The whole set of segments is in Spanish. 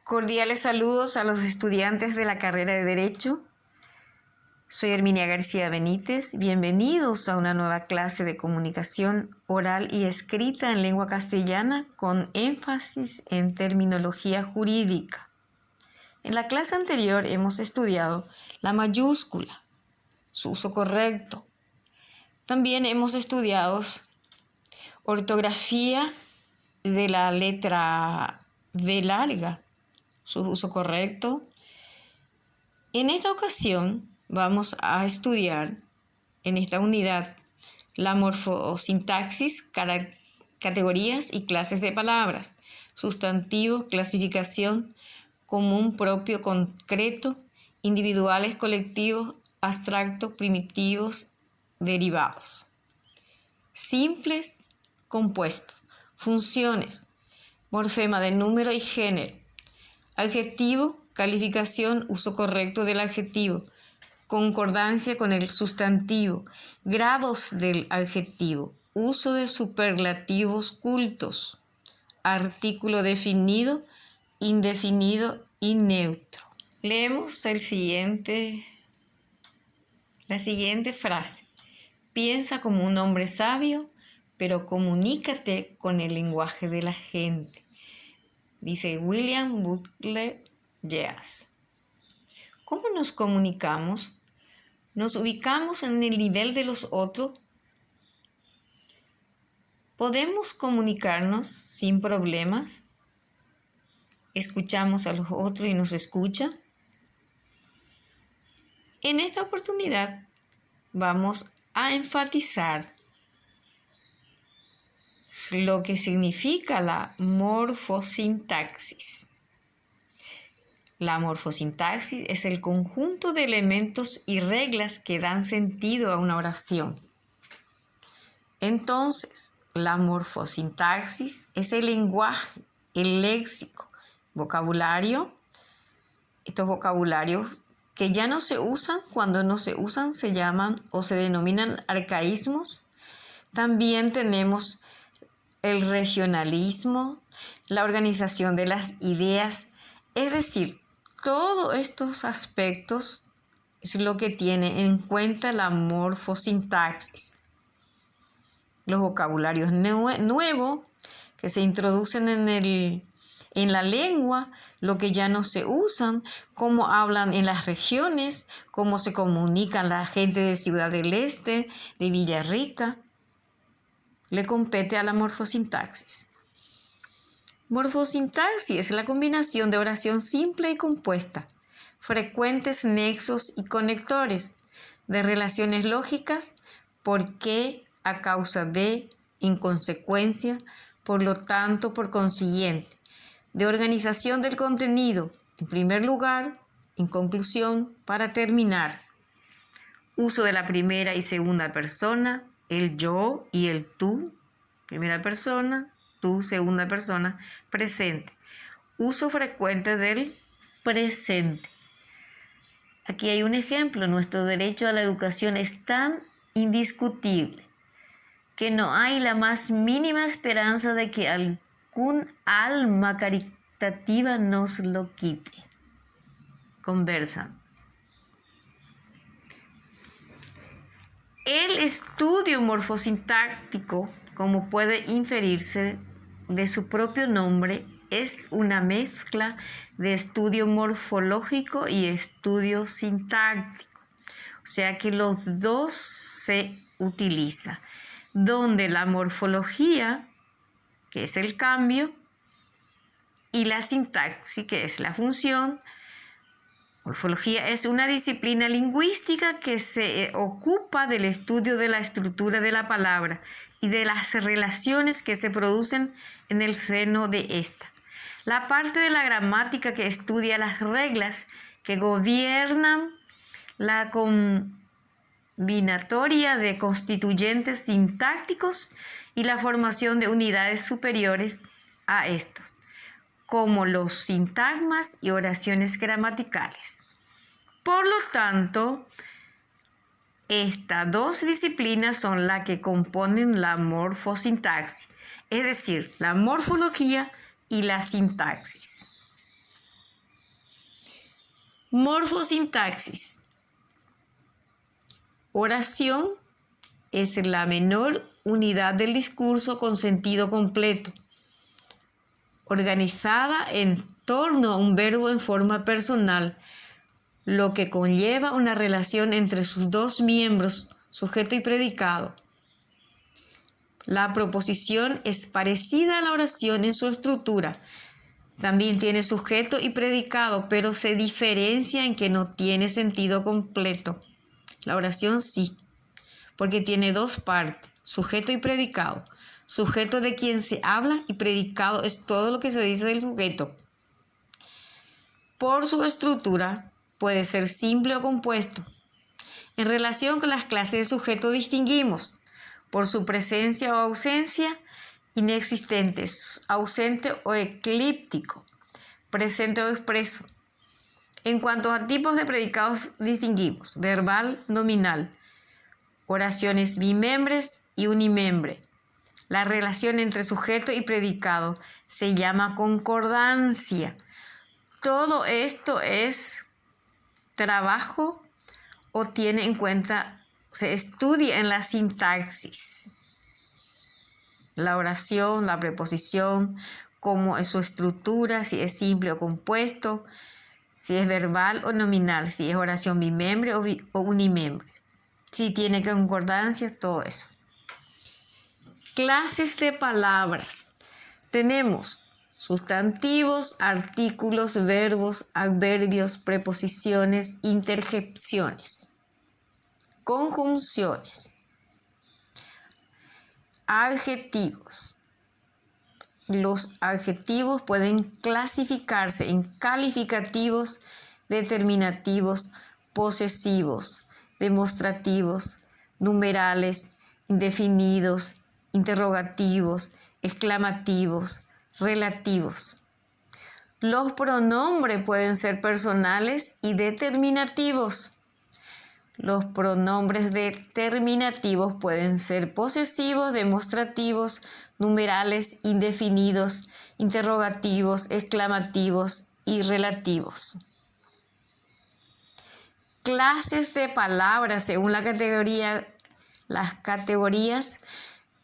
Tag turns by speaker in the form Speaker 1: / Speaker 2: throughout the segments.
Speaker 1: Cordiales saludos a los estudiantes de la carrera de Derecho. Soy Herminia García Benítez. Bienvenidos a una nueva clase de comunicación oral y escrita en lengua castellana con énfasis en terminología jurídica. En la clase anterior hemos estudiado la mayúscula, su uso correcto. También hemos estudiado ortografía de la letra V larga, su uso correcto. En esta ocasión vamos a estudiar en esta unidad la morfosintaxis, categorías y clases de palabras, sustantivo, clasificación, común, propio, concreto, individuales, colectivos, abstractos, primitivos, derivados, simples, compuestos, funciones, morfema de número y género, adjetivo, calificación, uso correcto del adjetivo, concordancia con el sustantivo, grados del adjetivo, uso de superlativos cultos, artículo definido, indefinido y neutro. Leemos la siguiente frase. Piensa como un hombre sabio, pero comunícate con el lenguaje de la gente. Dice William Butler Yeats. ¿Cómo nos comunicamos? ¿Nos ubicamos en el nivel de los otros? ¿Podemos comunicarnos sin problemas? ¿Escuchamos a los otros y nos escuchan? En esta oportunidad vamos a enfatizar lo que significa la morfosintaxis. La morfosintaxis es el conjunto de elementos y reglas que dan sentido a una oración. Entonces, la morfosintaxis es el lenguaje, el léxico, vocabulario. Estos vocabularios que ya no se usan, cuando no se usan se llaman o se denominan arcaísmos. También tenemos el regionalismo, la organización de las ideas, es decir, todos estos aspectos es lo que tiene en cuenta la morfosintaxis. Los vocabularios nuevos que se introducen en la lengua, lo que ya no se usan, cómo hablan en las regiones, cómo se comunican la gente de Ciudad del Este, de Villarrica, le compete a la morfosintaxis. Morfosintaxis es la combinación de oración simple y compuesta, frecuentes nexos y conectores, de relaciones lógicas, por qué, a causa de, en consecuencia, por lo tanto, por consiguiente, de organización del contenido, en primer lugar, en conclusión, para terminar. Uso de la primera y segunda persona, el yo y el tú, primera persona, tú, segunda persona, presente. Uso frecuente del presente. Aquí hay un ejemplo. Nuestro derecho a la educación es tan indiscutible que no hay la más mínima esperanza de que algún alma caritativa nos lo quite. Conversan. El estudio morfosintáctico, como puede inferirse de su propio nombre, es una mezcla de estudio morfológico y estudio sintáctico. O sea que los dos se utilizan, donde la morfología, que es el cambio, y la sintaxis, que es la función. Morfología es una disciplina lingüística que se ocupa del estudio de la estructura de la palabra y de las relaciones que se producen en el seno de esta. La parte de la gramática que estudia las reglas que gobiernan la combinatoria de constituyentes sintácticos y la formación de unidades superiores a estos, como los sintagmas y oraciones gramaticales. Por lo tanto, estas dos disciplinas son las que componen la morfosintaxis, es decir, la morfología y la sintaxis. Morfosintaxis. Oración es la menor unidad del discurso con sentido completo, organizada en torno a un verbo en forma personal, lo que conlleva una relación entre sus dos miembros, sujeto y predicado. La proposición es parecida a la oración en su estructura. También tiene sujeto y predicado, pero se diferencia en que no tiene sentido completo. La oración sí, porque tiene dos partes, sujeto y predicado. Sujeto de quien se habla y predicado es todo lo que se dice del sujeto. Por su estructura puede ser simple o compuesto. En relación con las clases de sujeto distinguimos por su presencia o ausencia, inexistentes, ausente o eclíptico, presente o expreso. En cuanto a tipos de predicados distinguimos verbal, nominal, oraciones bimembres y unimembre. La relación entre sujeto y predicado se llama concordancia. Todo esto es trabajo o tiene en cuenta, se estudia en la sintaxis. La oración, la preposición, cómo es su estructura, si es simple o compuesto, si es verbal o nominal, si es oración bimembre o unimembre, si tiene concordancia, todo eso. Clases de palabras. Tenemos sustantivos, artículos, verbos, adverbios, preposiciones, interjecciones, conjunciones, adjetivos. Los adjetivos pueden clasificarse en calificativos, determinativos, posesivos, demostrativos, numerales, indefinidos, interrogativos, exclamativos, relativos. Los pronombres pueden ser personales y determinativos. Los pronombres determinativos pueden ser posesivos, demostrativos, numerales, indefinidos, interrogativos, exclamativos y relativos. Clases de palabras según las categorías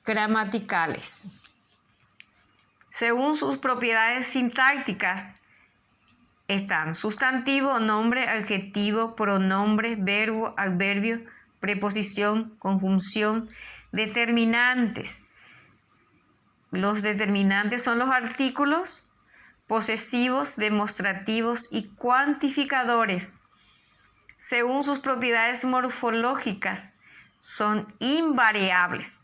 Speaker 1: gramaticales. Según sus propiedades sintácticas, están sustantivo, nombre, adjetivo, pronombre, verbo, adverbio, preposición, conjunción, determinantes. Los determinantes son los artículos posesivos, demostrativos y cuantificadores. Según sus propiedades morfológicas, son invariables.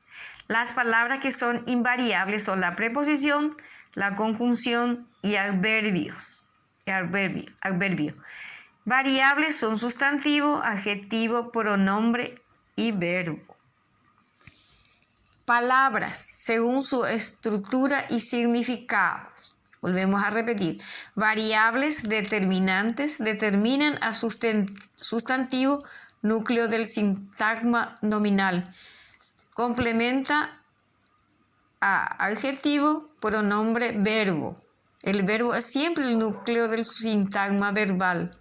Speaker 1: Las palabras que son invariables son la preposición, la conjunción y adverbio. Variables son sustantivo, adjetivo, pronombre y verbo. Palabras según su estructura y significado. Volvemos a repetir. Variables determinantes determinan a sustantivo, núcleo del sintagma nominal. Complementa a adjetivo, pronombre, verbo. El verbo es siempre el núcleo del sintagma verbal.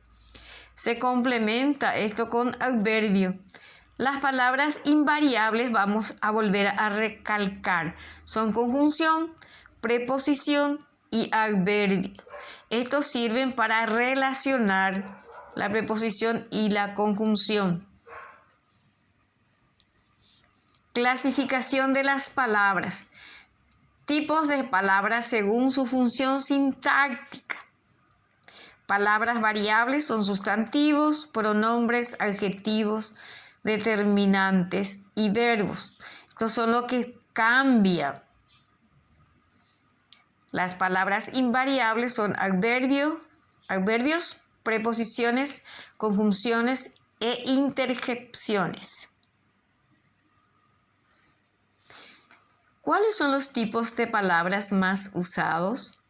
Speaker 1: Se complementa esto con adverbio. Las palabras invariables vamos a volver a recalcar. Son conjunción, preposición y adverbio. Estos sirven para relacionar la preposición y la conjunción. Clasificación de las palabras. Tipos de palabras según su función sintáctica. Palabras variables son sustantivos, pronombres, adjetivos, determinantes y verbos. Estos son lo que cambia. Las palabras invariables son adverbios, preposiciones, conjunciones e interjecciones. ¿Cuáles son los tipos de palabras más usados?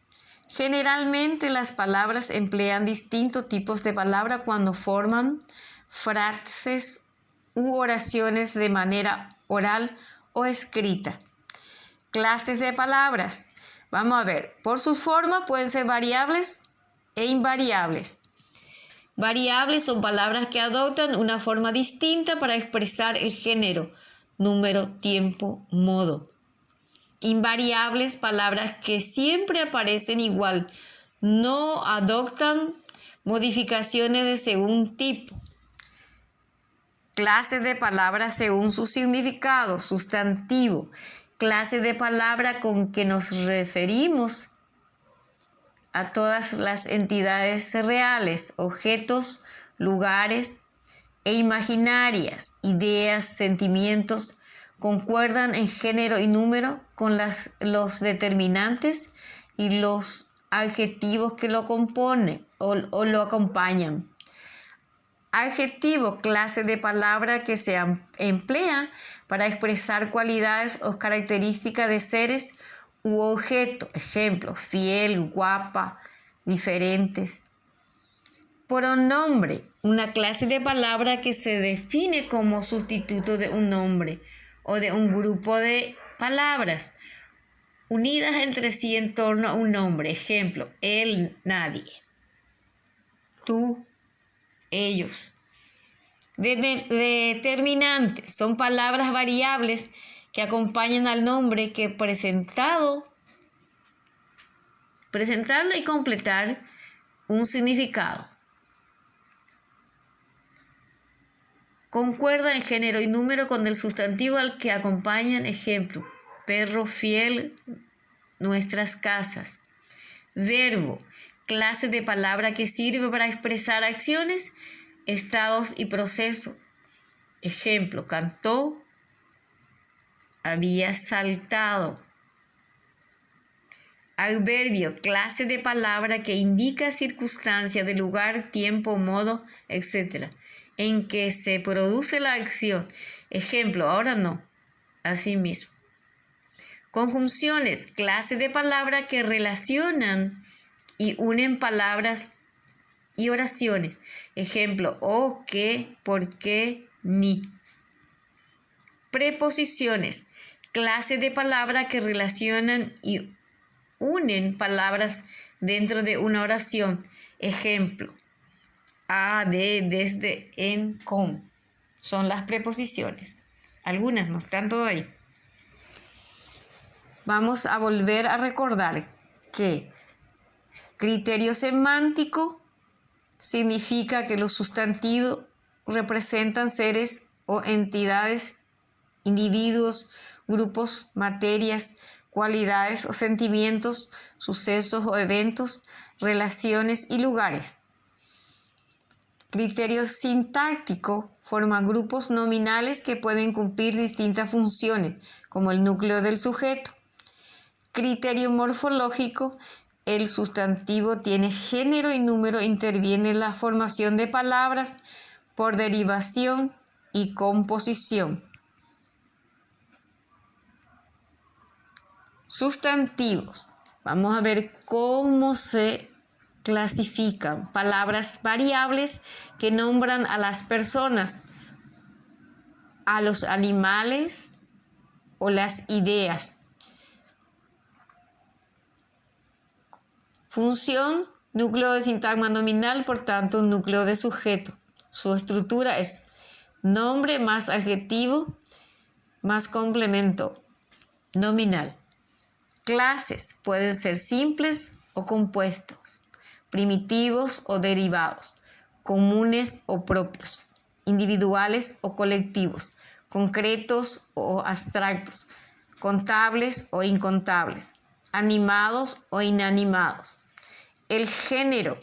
Speaker 1: Generalmente las palabras emplean distintos tipos de palabra cuando forman frases u oraciones de manera oral o escrita. Clases de palabras. Vamos a ver, por su forma pueden ser variables e invariables. Variables son palabras que adoptan una forma distinta para expresar el género, número, tiempo, modo. Invariables, palabras que siempre aparecen igual, no adoptan modificaciones de según tipo. Clases de palabras según su significado, sustantivo. Clase de palabra con que nos referimos a todas las entidades reales, objetos, lugares e imaginarias, ideas, sentimientos, concuerdan en género y número con los determinantes y los adjetivos que lo componen o lo acompañan. Adjetivo, clase de palabra que se emplea para expresar cualidades o características de seres u objetos. Ejemplo, fiel, guapa, diferentes. Pronombre, una clase de palabra que se define como sustituto de un nombre o de un grupo de palabras unidas entre sí en torno a un nombre. Ejemplo, él, nadie. Tú, ellos. Determinantes son palabras variables que acompañan al nombre que presentarlo y completar un significado. Concuerda en género y número con el sustantivo al que acompañan. Ejemplo, perro, fiel, nuestras casas. Verbo, clase de palabra que sirve para expresar acciones, estados y procesos. Ejemplo, cantó, había saltado. Adverbio, clase de palabra que indica circunstancia de lugar, tiempo, modo, etc., en que se produce la acción. Ejemplo, ahora no, así mismo. Conjunciones, clase de palabra que relacionan y unen palabras y oraciones. Ejemplo, o, que, por qué, ni. Preposiciones, clase de palabra que relacionan y unen palabras dentro de una oración. Ejemplo, a, de, desde, en, con. Son las preposiciones. Algunas no están todo ahí. Vamos a volver a recordar que criterio semántico significa que los sustantivos representan seres o entidades, individuos, grupos, materias, cualidades o sentimientos, sucesos o eventos, relaciones y lugares. Criterio sintáctico forma grupos nominales que pueden cumplir distintas funciones, como el núcleo del sujeto. Criterio morfológico, el sustantivo tiene género y número, interviene en la formación de palabras por derivación y composición. Sustantivos. Vamos a ver cómo se clasifican. Palabras variables que nombran a las personas, a los animales o las ideas. Función, núcleo de sintagma nominal, por tanto, núcleo de sujeto. Su estructura es nombre más adjetivo más complemento nominal. Clases pueden ser simples o compuestos, primitivos o derivados, comunes o propios, individuales o colectivos, concretos o abstractos, contables o incontables, animados o inanimados. El género,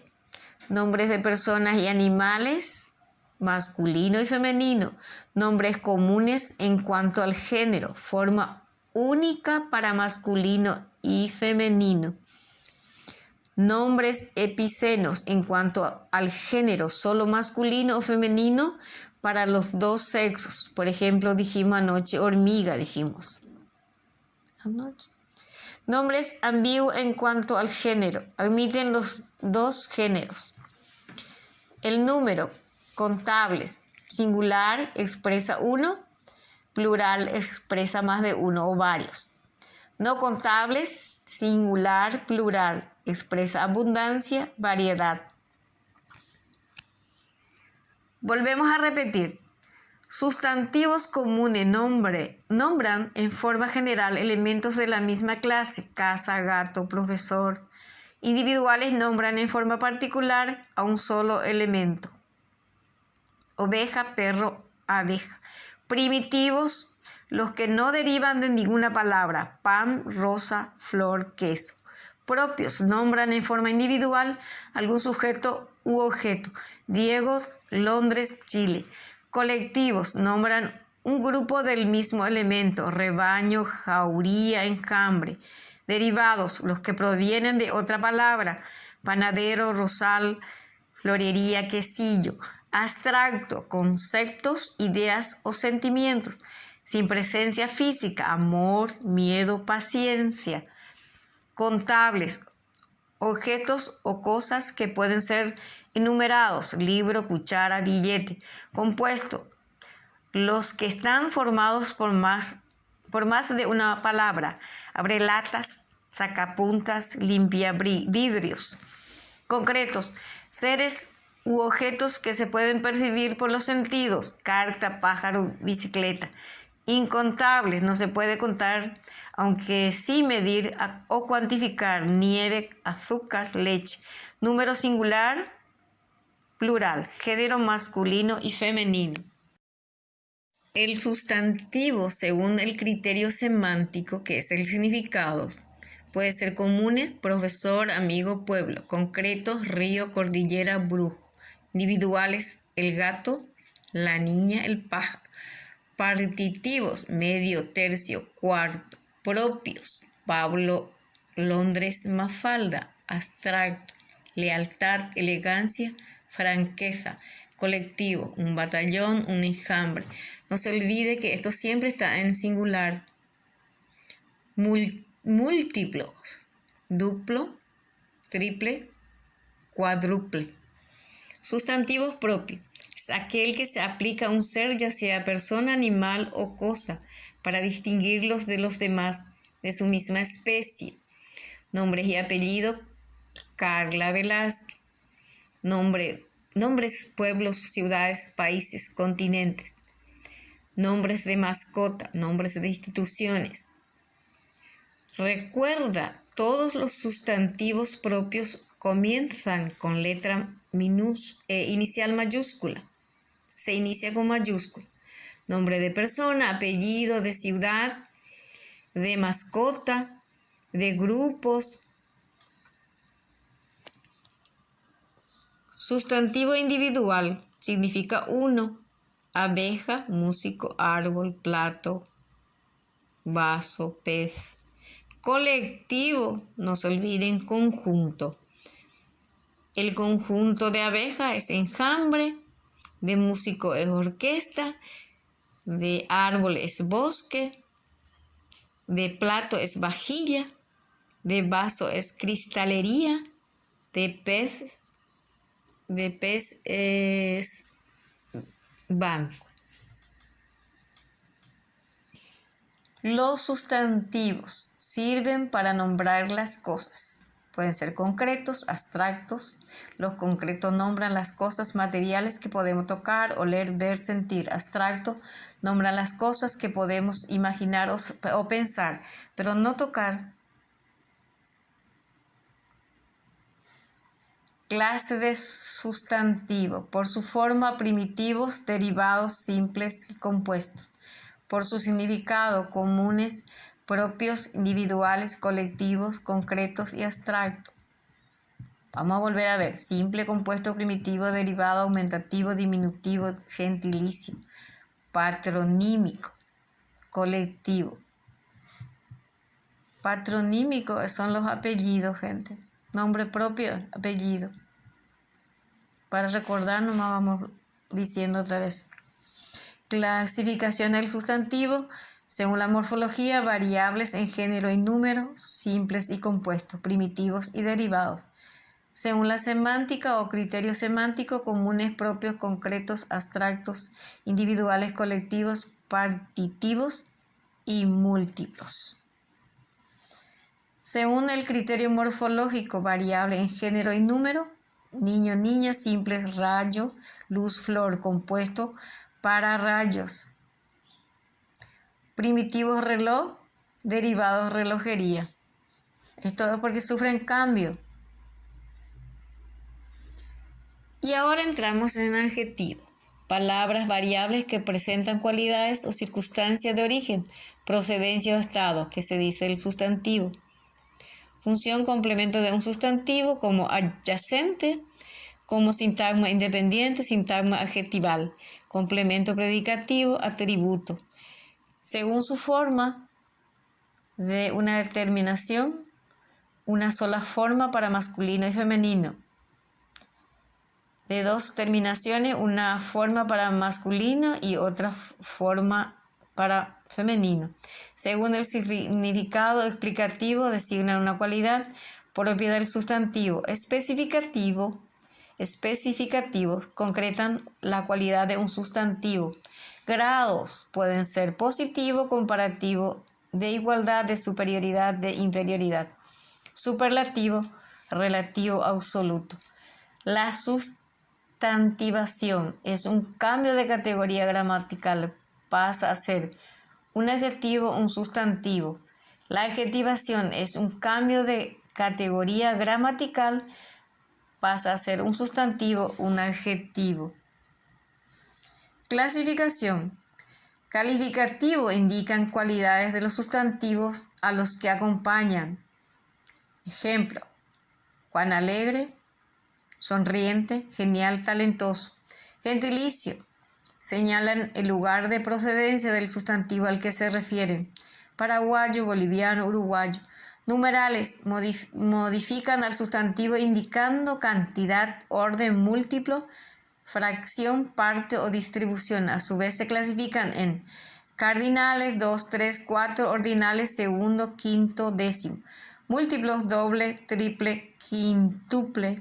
Speaker 1: nombres de personas y animales, masculino y femenino, nombres comunes en cuanto al género, forma única para masculino y femenino. Nombres epicenos en cuanto al género, solo masculino o femenino para los dos sexos. Por ejemplo, dijimos anoche hormiga, dijimos. Anoche. Nombres ambiguos en cuanto al género, admiten los dos géneros. El número, contables, singular expresa uno, plural expresa más de uno o varios. No contables, singular, plural expresa abundancia, variedad. Volvemos a repetir. Sustantivos comunes nombran en forma general elementos de la misma clase, casa, gato, profesor. Individuales nombran en forma particular a un solo elemento. Oveja, perro, abeja. Primitivos, los que no derivan de ninguna palabra, pan, rosa, flor, queso. Propios, nombran en forma individual algún sujeto u objeto. Diego, Londres, Chile. Colectivos, nombran un grupo del mismo elemento, rebaño, jauría, enjambre. Derivados, los que provienen de otra palabra, panadero, rosal, florería, quesillo. Abstracto, conceptos, ideas o sentimientos, sin presencia física, amor, miedo, paciencia. Contables, objetos o cosas que pueden ser enumerados, libro, cuchara, billete. Compuesto, los que están formados por más de una palabra, abrelatas, sacapuntas, limpia vidrios. Concretos, seres u objetos que se pueden percibir por los sentidos, carta, pájaro, bicicleta. Incontables, no se puede contar, aunque sí medir o cuantificar, nieve, azúcar, leche. Número singular, plural, género masculino y femenino. El sustantivo, según el criterio semántico, que es el significado, puede ser comunes, profesor, amigo, pueblo. Concretos, río, cordillera, brujo. Individuales, el gato, la niña, el pájaro. Partitivos, medio, tercio, cuarto. Propios, Pablo, Londres, Mafalda. Abstracto, lealtad, elegancia, franqueza. Colectivo, un batallón, un enjambre. No se olvide que esto siempre está en singular. Múltiplos, duplo, triple, cuádruple. Sustantivos propios. Es aquel que se aplica a un ser, ya sea persona, animal o cosa, para distinguirlos de los demás de su misma especie. Nombres y apellidos: Carla Velázquez. Nombres, pueblos, ciudades, países, continentes. Nombres de mascota, nombres de instituciones. Recuerda, todos los sustantivos propios comienzan con letra inicial mayúscula. Se inicia con mayúscula. Nombre de persona, apellido, de ciudad, de mascota, de grupos. Sustantivo individual significa uno. Abeja, músico, árbol, plato, vaso, pez. Colectivo, no se olviden, conjunto. El conjunto de abeja es enjambre, de músico es orquesta, de árbol es bosque, de plato es vajilla, de vaso es cristalería, de pez es banco. Los sustantivos sirven para nombrar las cosas. Pueden ser concretos, abstractos. Los concretos nombran las cosas materiales que podemos tocar, oler, ver, sentir. Abstracto nombran las cosas que podemos imaginar o pensar, pero no tocar. Clase de sustantivo. Por su forma, primitivos, derivados, simples y compuestos. Por su significado, comunes, propios, individuales, colectivos, concretos y abstractos. Vamos a volver a ver. Simple, compuesto, primitivo, derivado, aumentativo, diminutivo, gentilicio, patronímico, colectivo. Patronímico son los apellidos, gente. Nombre propio, apellido. Para recordar, nomás vamos diciendo otra vez. Clasificación del sustantivo. Según la morfología, variables en género y número, simples y compuestos, primitivos y derivados. Según la semántica o criterio semántico, comunes, propios, concretos, abstractos, individuales, colectivos, partitivos y múltiplos. Según el criterio morfológico, variable en género y número, niño, niña, simple, rayo, luz, flor, compuesto para rayos. Primitivos, reloj, derivados, relojería. Esto es porque sufren cambio. Y ahora entramos en adjetivo. Palabras variables que presentan cualidades o circunstancias de origen, procedencia o estado, que se dice el sustantivo. Función complemento de un sustantivo como adyacente, como sintagma independiente, sintagma adjetival, complemento predicativo, atributo. Según su forma de una determinación, una sola forma para masculino y femenino. De dos terminaciones, una forma para masculino y otra forma para femenino. Según el significado explicativo, designan una cualidad propia del sustantivo. Especificativos concretan la cualidad de un sustantivo. Grados pueden ser positivo, comparativo, de igualdad, de superioridad, de inferioridad. Superlativo, relativo, absoluto. La sustantivación es un cambio de categoría gramatical, pasa a ser un adjetivo, un sustantivo. La adjetivación es un cambio de categoría gramatical, pasa a ser un sustantivo, un adjetivo. Clasificación. Calificativo indican cualidades de los sustantivos a los que acompañan. Ejemplo: Juan alegre, sonriente, genial, talentoso. Gentilicio. Señalan el lugar de procedencia del sustantivo al que se refieren. Paraguayo, boliviano, uruguayo. Numerales. Modifican al sustantivo indicando cantidad, orden, múltiplo, fracción, parte o distribución. A su vez se clasifican en cardinales, 2, 3, 4, ordinales, segundo, quinto, décimo. Múltiplos, doble, triple, quíntuple,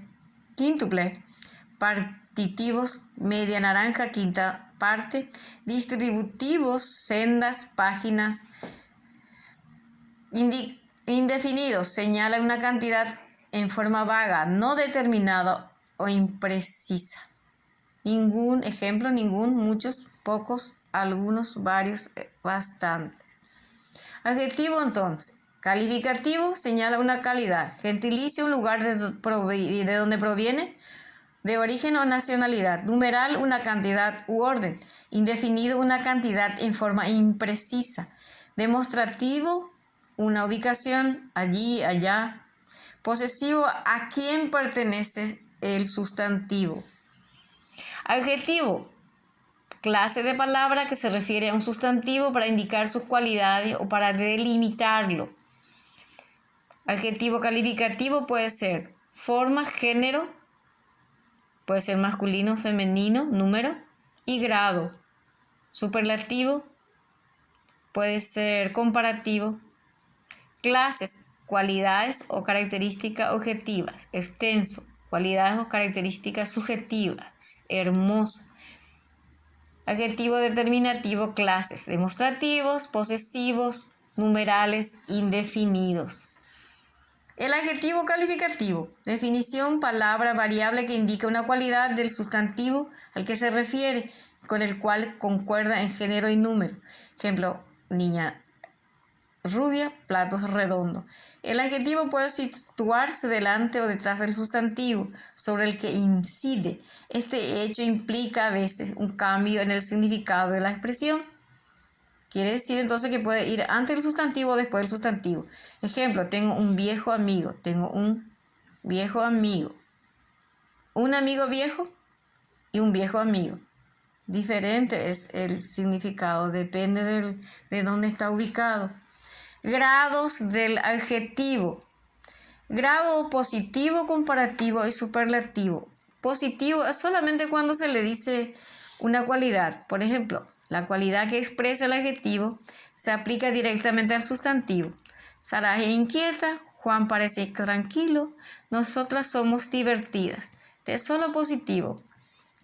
Speaker 1: partitivos, media naranja, quinta parte, distributivos, sendas, páginas. Indefinidos, señala una cantidad en forma vaga, no determinada o imprecisa. Ningún ejemplo, muchos, pocos, algunos, varios, bastantes. Adjetivo entonces. Calificativo señala una calidad. Gentilicio, un lugar de donde proviene, de origen o nacionalidad. Numeral, una cantidad u orden. Indefinido, una cantidad en forma imprecisa. Demostrativo, una ubicación, allí, allá. Posesivo, a quién pertenece el sustantivo. Adjetivo, clase de palabra que se refiere a un sustantivo para indicar sus cualidades o para delimitarlo. Adjetivo calificativo puede ser forma, género, puede ser masculino, femenino, número y grado. Superlativo puede ser comparativo. Clases, cualidades o características objetivas. Extenso, cualidades o características subjetivas. Hermoso. Adjetivo determinativo, clases. Demostrativos, posesivos, numerales, indefinidos. El adjetivo calificativo. Definición, palabra, variable que indica una cualidad del sustantivo al que se refiere, con el cual concuerda en género y número. Ejemplo, niña rubia, platos redondos. El adjetivo puede situarse delante o detrás del sustantivo sobre el que incide. Este hecho implica a veces un cambio en el significado de la expresión. Quiere decir entonces que puede ir antes del sustantivo o después del sustantivo. Ejemplo, tengo un viejo amigo. Un amigo viejo y un viejo amigo. Diferente es el significado, depende de dónde está ubicado. Grados del adjetivo. Grado positivo, comparativo y superlativo. Positivo es solamente cuando se le dice una cualidad. Por ejemplo, la cualidad que expresa el adjetivo se aplica directamente al sustantivo. Sara es inquieta, Juan parece tranquilo, nosotras somos divertidas. Es solo positivo.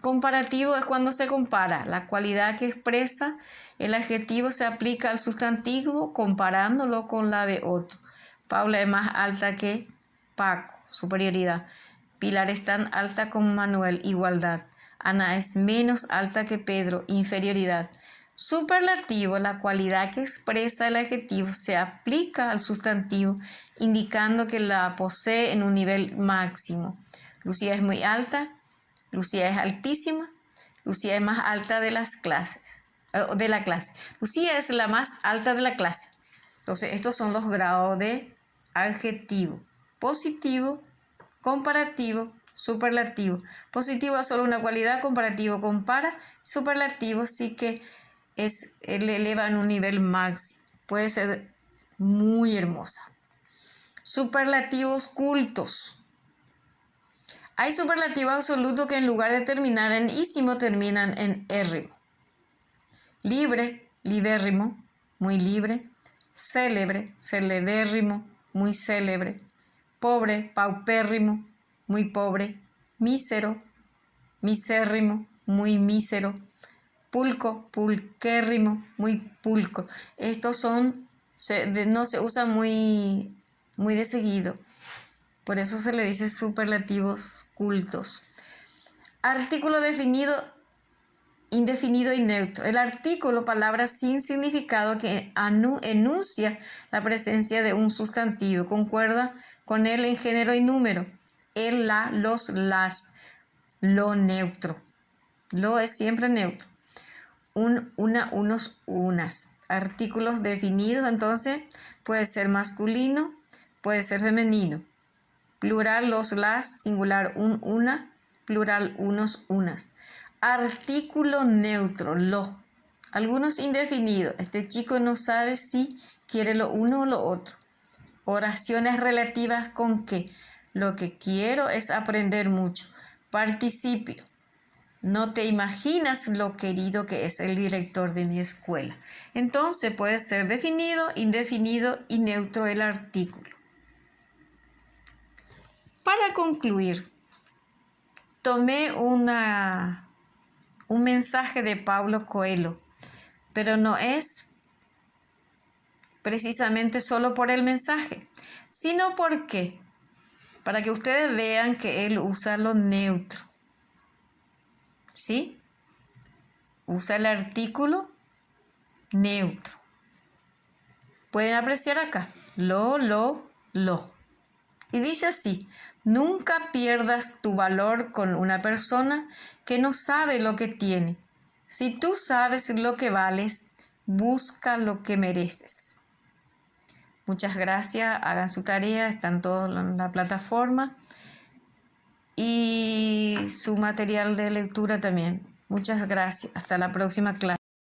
Speaker 1: Comparativo es cuando se compara. La cualidad que expresa el adjetivo se aplica al sustantivo comparándolo con la de otro. Paula es más alta que Paco, superioridad. Pilar es tan alta como Manuel, igualdad. Ana es menos alta que Pedro, inferioridad. Superlativo, la cualidad que expresa el adjetivo, se aplica al sustantivo, indicando que la posee en un nivel máximo. Lucía es muy alta, Lucía es altísima, Lucía es más alta de la clase. Lucía es la más alta de la clase. Entonces, estos son los grados de adjetivo. Positivo, comparativo, superlativo. Positivo es solo una cualidad, comparativo compara, superlativo sí que le eleva en un nivel máximo. Puede ser muy hermosa. Superlativos cultos. Hay superlativos absolutos que en lugar de terminar en ísimo terminan en érrimo. Libre, libérrimo, muy libre. Célebre, celebérrimo, muy célebre. Pobre, paupérrimo, muy pobre. Mísero, misérrimo, muy mísero. Pulco, pulquérrimo, muy pulco. Estos no se usan muy de seguido. Por eso se le dice superlativos cultos. Artículo definido, indefinido y neutro. El artículo, palabra sin significado que enuncia la presencia de un sustantivo. Concuerda con él en género y número. El, la, los, las. Lo neutro. Lo es siempre neutro. Una, unos, unas. Artículos definidos, entonces, puede ser masculino, puede ser femenino. Plural, los, las, singular, una, plural, unos, unas. Artículo neutro, lo. Algunos indefinidos. Este chico no sabe si quiere lo uno o lo otro. Oraciones relativas con que. Lo que quiero es aprender mucho. Participio. No te imaginas lo querido que es el director de mi escuela. Entonces puede ser definido, indefinido y neutro el artículo. Para concluir, tomé un mensaje de Paulo Coelho, pero no es precisamente solo por el mensaje, sino porque, para que ustedes vean que él usa lo neutro. ¿Sí? Usa el artículo neutro. Pueden apreciar acá, lo. Y dice así: nunca pierdas tu valor con una persona que no sabe lo que tiene. Si tú sabes lo que vales, busca lo que mereces. Muchas gracias, hagan su tarea, están todos en la plataforma y su material de lectura también. Muchas gracias, hasta la próxima clase.